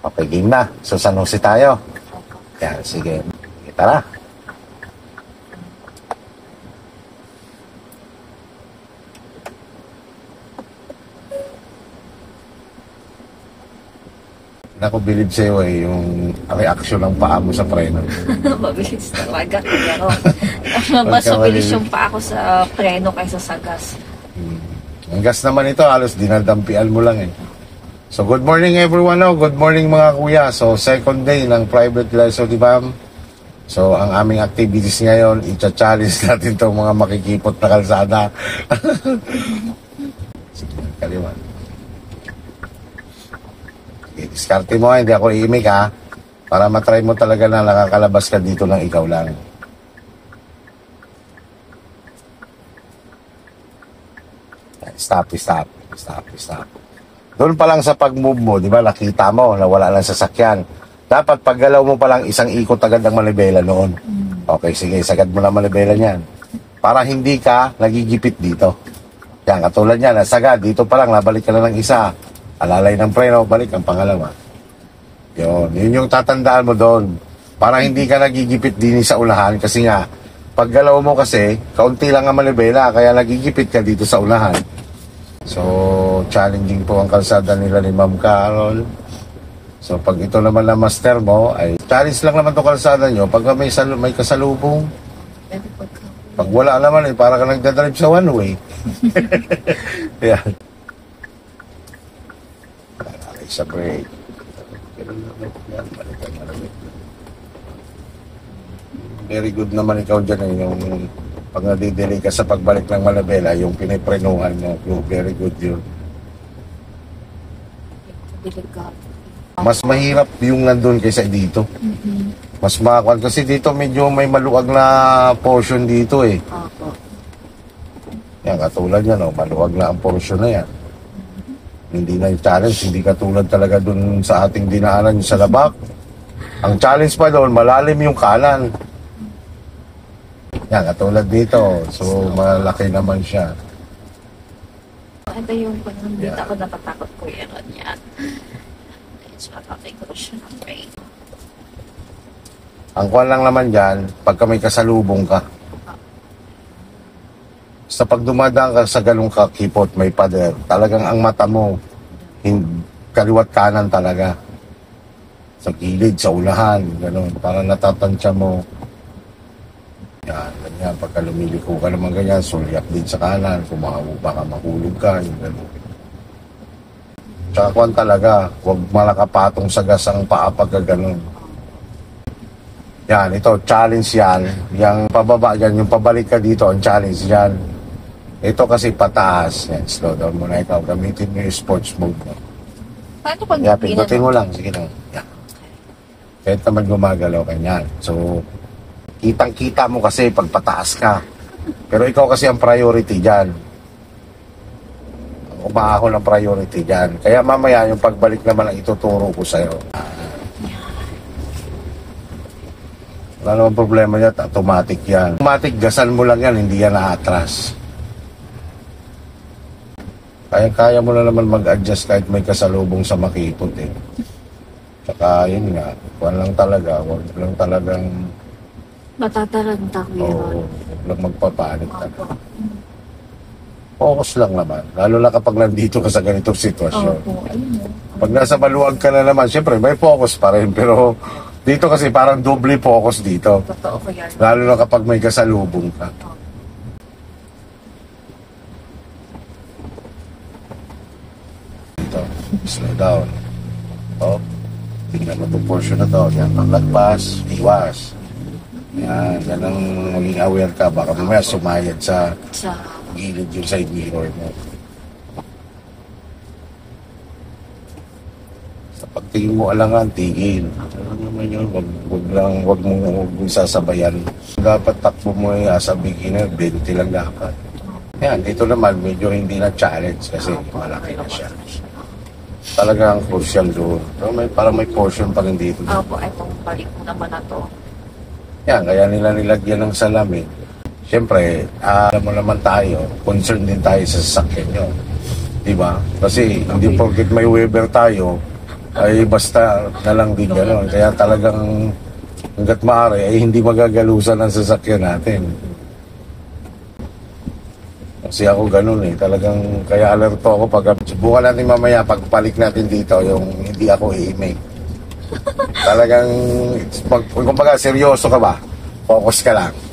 Okay, game na. So, San Jose tayo. Yan, sige. Tara. Ako bilib sa'yo yung reaction ng paa mo sa preno. Mabilis talaga. Pero mas mabilis yung pa ako sa preno kaysa sa gas. Ang gas naman ito, halos dinadampian mo lang eh. So, good morning everyone. Good morning mga kuya. So, second day ng private lesson, di ba? So, ang aming activities ngayon, i-challenge natin itong mga makikipot na kalsada. Sige, kaliwan. Sige, diskarte mo, hindi ako iimik ha. Para matry mo talaga na nakakalabas ka dito ng ikaw lang. Stop. Doon pa lang sa pag-move mo, di ba, nakita mo na wala lang sasakyan. Dapat paggalaw mo pa lang isang ikot agad ng manibela noon. Okay, sige, sagad mo na manibela niyan. Para hindi ka nagigipit dito. Yan, katulad niyan, sagad, dito pa lang, nabalik ka na ng isa. Alalay ng preno, balik ang pangalawa. Yun yung tatandaan mo doon. Para hindi ka nagigipit din sa unahan kasi nga, paggalaw mo kasi, kaunti lang ang manibela, kaya nagigipit ka dito sa unahan. So, challenging po ang kalsada nila ni Ma'am Carol. So, pag ito naman na master mo, ay challenge lang naman itong kalsada nyo. Pag may kasalubong, pag wala naman, para ka nagdadrive sa one way. Yan. Parang sa break. Very good naman ikaw dyan yung pag nadidelay ka sa pagbalik ng Malabela, yung piniprenuhan mo, yung very good yun. Mas mahirap yung nandun kaysa dito. Mas makakuan kasi dito medyo may maluwag na portion dito eh. Yan, katulad yan, maluwag na ang portion na yan. Hindi na yung challenge, hindi katulad talaga dun sa ating dinaanan sa Labak. Ang challenge pa doon, malalim yung kanan. Yan, katulad dito. So, malaki naman siya. Ito yung dito ako natatakot ko yan. So, ko siya ng brain. Ang kuwan lang naman dyan, pagka may kasalubong ka. Sa pag dumadaan ka sa ganung kakipot, may pader, talagang ang mata mo, kaliwat kanan talaga. Sa gilid, sa ulahan, gano'n. Para natatansya mo. Yan, ganyan. Pagka lumiliko ka naman ganyan, sulyap din sa kanan. Kung baka mahulog ka, yung gano'n. Tsaka kuwan talaga, huwag malakapatong sa gas ang paa pagka gano'n. Yan, ito, challenge yan. Yung pababa yan, yung pabalik ka dito, ang challenge yan. Ito kasi pataas. Yan, slow down muna ikaw. Gamitin mo yung sports mode mo. Paano pag yan, pindutin mo lang. Sige lang. Yan. Kahit naman gumagalaw ka yan. So, kitang-kita mo kasi pag pataas ka. Pero ikaw kasi ang priority dyan. Umahon ang priority dyan. Kaya mamaya yung pagbalik naman ang ituturo ko sa'yo. Wala naman problema niya, automatic yan. Automatic, gasan mo lang yan, hindi yan na-atras. Kaya mo na naman mag-adjust kahit may kasalubong sa makipot eh. Tsaka yun nga, huwag lang talagang matataranta ko yun. huwag lang magpapanik talaga. Focus lang naman, lalo na kapag nandito ka sa ganitong sitwasyon. Pag nasa maluwag ka na naman, syempre may focus pa rin, pero dito kasi parang doble focus dito. Totoo ko yan. Lalo na kapag may kasalubong ka. Dito, slow down. Tingnan mo itong portion na to. Yan, paglagpas, iwas. Yan ang maging aware ka. Baka mamaya sumayad sa gilid yung side mirror mo. Sa pagtingin mo alangan, tigil. Ano naman yun? Wag mong sasabayan. Dapat takbo mo sa beginner, 20 lang dapat. Yan, dito naman medyo hindi na challenge kasi malaki na siya. Talagang crucial doon. Pero parang may portion pa rin dito. Opo, itong balik mo naman na to. Yan, kaya nila nilagyan ng salamin. Siyempre, alam mo naman tayo, concerned din tayo sa sasakyan nyo. Diba? Kasi hindi porket may Weber tayo, ay basta na lang din gano'n. Kaya talagang hanggat maaari ay hindi magagalusan ang sasakyan natin. Kasi ako ganun talagang kaya alerto ako pag subukan natin mamaya pagpalik natin dito yung hindi ako iimik. Talagang kumbaga seryoso ka ba? Focus ka lang.